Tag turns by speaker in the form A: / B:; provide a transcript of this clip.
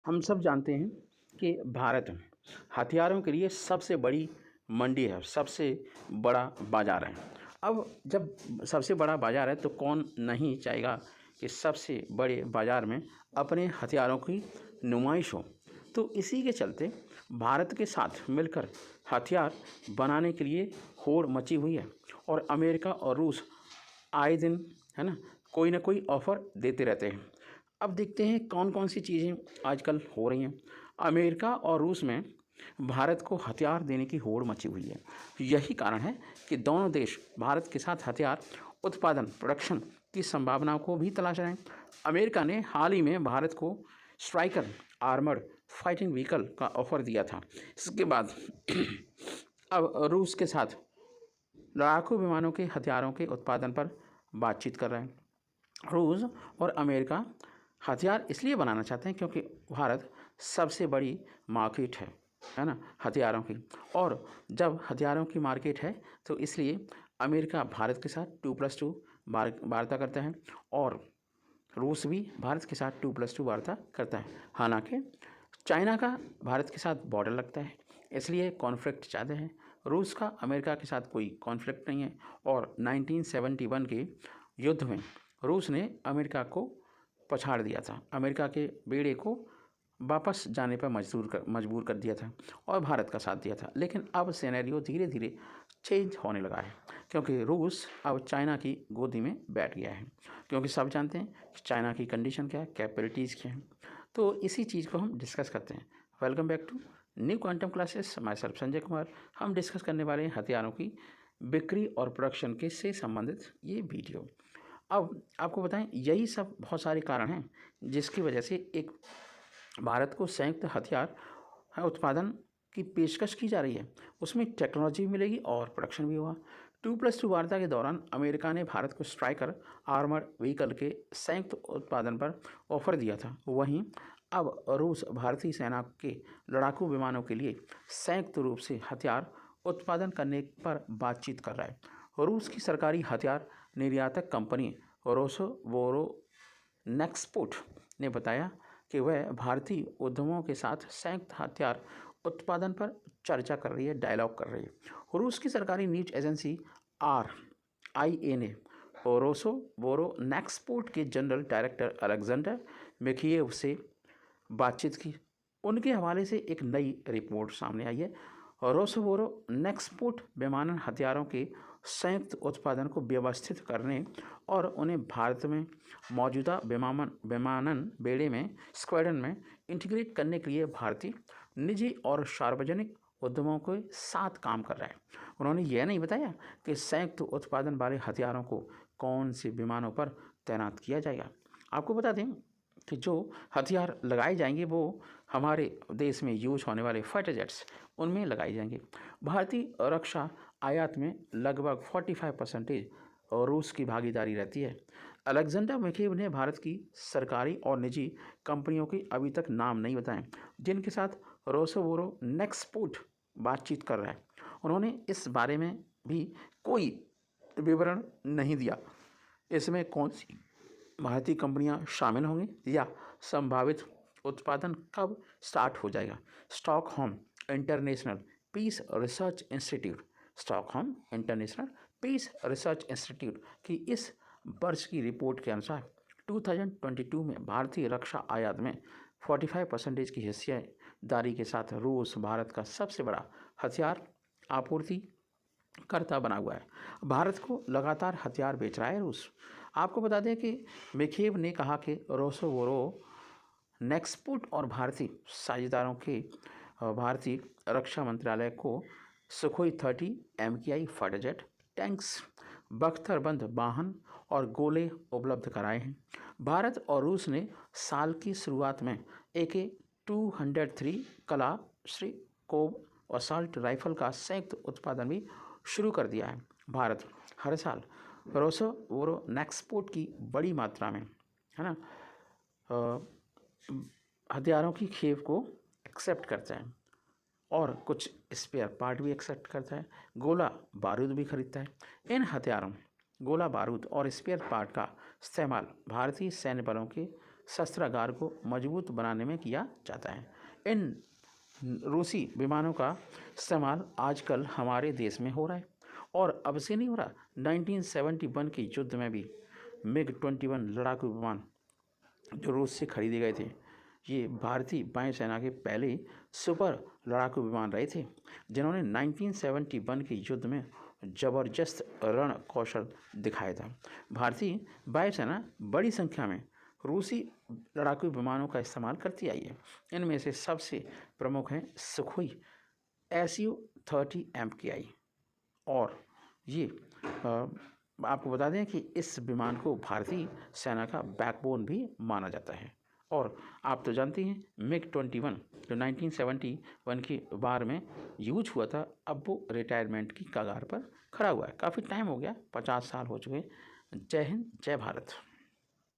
A: हम सब जानते हैं कि भारत हथियारों के लिए सबसे बड़ी मंडी है, सबसे बड़ा बाज़ार है। अब जब सबसे बड़ा बाज़ार है तो कौन नहीं चाहेगा कि सबसे बड़े बाज़ार में अपने हथियारों की नुमाइश हो। तो इसी के चलते भारत के साथ मिलकर हथियार बनाने के लिए होड़ मची हुई है और अमेरिका और रूस आए दिन, है ना, कोई ना कोई ऑफ़र देते रहते हैं। अब देखते हैं कौन कौन सी चीज़ें आजकल हो रही हैं। अमेरिका और रूस में भारत को हथियार देने की होड़ मची हुई है। यही कारण है कि दोनों देश भारत के साथ हथियार उत्पादन प्रोडक्शन की संभावनाओं को भी तलाश रहे हैं। अमेरिका ने हाल ही में भारत को स्ट्राइकर आर्मर्ड फाइटिंग व्हीकल का ऑफर दिया था। इसके बाद अब रूस के साथ लड़ाकू विमानों के हथियारों के उत्पादन पर बातचीत कर रहे हैं। रूस और अमेरिका हथियार इसलिए बनाना चाहते हैं क्योंकि भारत सबसे बड़ी मार्केट है ना, हथियारों की। और जब हथियारों की मार्केट है तो इसलिए अमेरिका भारत के साथ 2+2 वार्ता करता है और रूस भी भारत के साथ 2+2 वार्ता करता है। हालांकि चाइना का भारत के साथ बॉर्डर लगता है, इसलिए कॉन्फ्लिक्ट ज़्यादा है। रूस का अमेरिका के साथ कोई कॉन्फ्लिक्ट नहीं है और 1971 के युद्ध में रूस ने अमेरिका को पछाड़ दिया था, अमेरिका के बेड़े को वापस जाने पर मजबूर कर दिया था और भारत का साथ दिया था। लेकिन अब सिनेरियो धीरे धीरे चेंज होने लगा है क्योंकि रूस अब चाइना की गोदी में बैठ गया है, क्योंकि सब जानते हैं कि चाइना की कंडीशन क्या है, कैपेबिलिटीज़ क्या है। तो इसी चीज़ को हम डिस्कस करते हैं। Welcome back to new quantum classes, myself Sanjay Kumar. हम डिस्कस करने वाले हैं हथियारों की बिक्री और प्रोडक्शन के से संबंधित ये वीडियो। अब आपको बताएं, यही सब बहुत सारे कारण हैं जिसकी वजह से एक भारत को संयुक्त हथियार उत्पादन की पेशकश की जा रही है। उसमें टेक्नोलॉजी मिलेगी और प्रोडक्शन भी होगा। 2+2 वार्ता के दौरान अमेरिका ने भारत को स्ट्राइकर आर्मर्ड व्हीकल के संयुक्त उत्पादन पर ऑफर दिया था। वहीं अब रूस भारतीय सेना के लड़ाकू विमानों के लिए संयुक्त रूप से हथियार उत्पादन करने पर बातचीत कर रहा है। रूस की सरकारी हथियार निर्यातक कंपनी रोसोवोरोनेक्सपोर्ट ने बताया कि वह भारतीय उद्यमों के साथ संयुक्त हथियार उत्पादन पर चर्चा कर रही है, डायलॉग कर रही है। रूस की सरकारी न्यूज एजेंसी RIA ने रोसोवोरोनेक्सपोर्ट के जनरल डायरेक्टर अलेक्जेंडर मिखिएव से बातचीत की। उनके हवाले से एक नई रिपोर्ट सामने आई है। रोसोवोरोनेक्सपोर्ट विमानन हथियारों के संयुक्त उत्पादन को व्यवस्थित करने और उन्हें भारत में मौजूदा विमानन बेड़े में स्क्वाड्रन में इंटीग्रेट करने के लिए भारतीय निजी और सार्वजनिक उद्यमों के साथ काम कर रहा है। उन्होंने यह नहीं बताया कि संयुक्त उत्पादन वाले हथियारों को कौन से विमानों पर तैनात किया जाएगा। आपको बता दें कि जो हथियार लगाए जाएंगे वो हमारे देश में यूज होने वाले फाइटर जेट्स उनमें लगाए जाएंगे। भारतीय रक्षा आयात में लगभग 45% रूस की भागीदारी रहती है। अलेक्जेंडर मिखीव ने भारत की सरकारी और निजी कंपनियों की अभी तक नाम नहीं बताए जिनके साथ रोसोवोरोनेक्सपोर्ट बातचीत कर रहा है। उन्होंने इस बारे में भी कोई विवरण नहीं दिया इसमें कौन सी भारतीय कंपनियां शामिल होंगी या संभावित उत्पादन कब स्टार्ट हो जाएगा। Stockholm International Peace Research Institute Stockholm International Peace Research Institute की इस वर्ष की रिपोर्ट के अनुसार 2022 में भारतीय रक्षा आयात में 45% की हिस्सेदारी के साथ रूस भारत का सबसे बड़ा हथियार आपूर्ति करता बना हुआ है। भारत को लगातार हथियार बेच रहा है रूस। आपको बता दें कि मिखीव ने कहा कि रोसोवोरोनेक्सपोर्ट और भारतीय साझेदारों के भारतीय रक्षा मंत्रालय को Sukhoi 30 MKI fighter jet, tanks, बख्तरबंद वाहन और गोले उपलब्ध कराए हैं। भारत और रूस ने साल की शुरुआत में AK-203 कलाश्निकोव असॉल्ट राइफल का संयुक्त उत्पादन भी शुरू कर दिया है। भारत हर साल रोसोवोरोनेक्सपोर्ट की बड़ी मात्रा में, है ना, हथियारों की खेप को एक्सेप्ट करता है और कुछ स्पेयर पार्ट भी एक्सेप्ट करता है, गोला बारूद भी खरीदता है। इन हथियारों, गोला बारूद और स्पेयर पार्ट का इस्तेमाल भारतीय सैन्य बलों के शस्त्रागार को मजबूत बनाने में किया जाता है। इन रूसी विमानों का इस्तेमाल आजकल हमारे देश में हो रहा है और अब से नहीं हो रहा। 1971 के युद्ध में भी MiG-21 लड़ाकू विमान जो रूस से खरीदे गए थे, ये भारतीय वायुसेना के पहले सुपर लड़ाकू विमान रहे थे, जिन्होंने 1971 के युद्ध में जबरदस्त रण कौशल दिखाया था। भारतीय वायुसेना बड़ी संख्या में रूसी लड़ाकू विमानों का इस्तेमाल करती आई है। इनमें से सबसे प्रमुख हैं सुखोई Su-30 MKI। और ये आपको बता दें कि इस विमान को भारतीय सेना का बैकबोन भी माना जाता है। और आप तो जानते हैं MiG-21 जो 1971 के वार में यूज हुआ था, अब वो रिटायरमेंट की कगार पर खड़ा हुआ है। काफ़ी टाइम हो गया, 50 साल हो चुके। जय हिंद, जय भारत।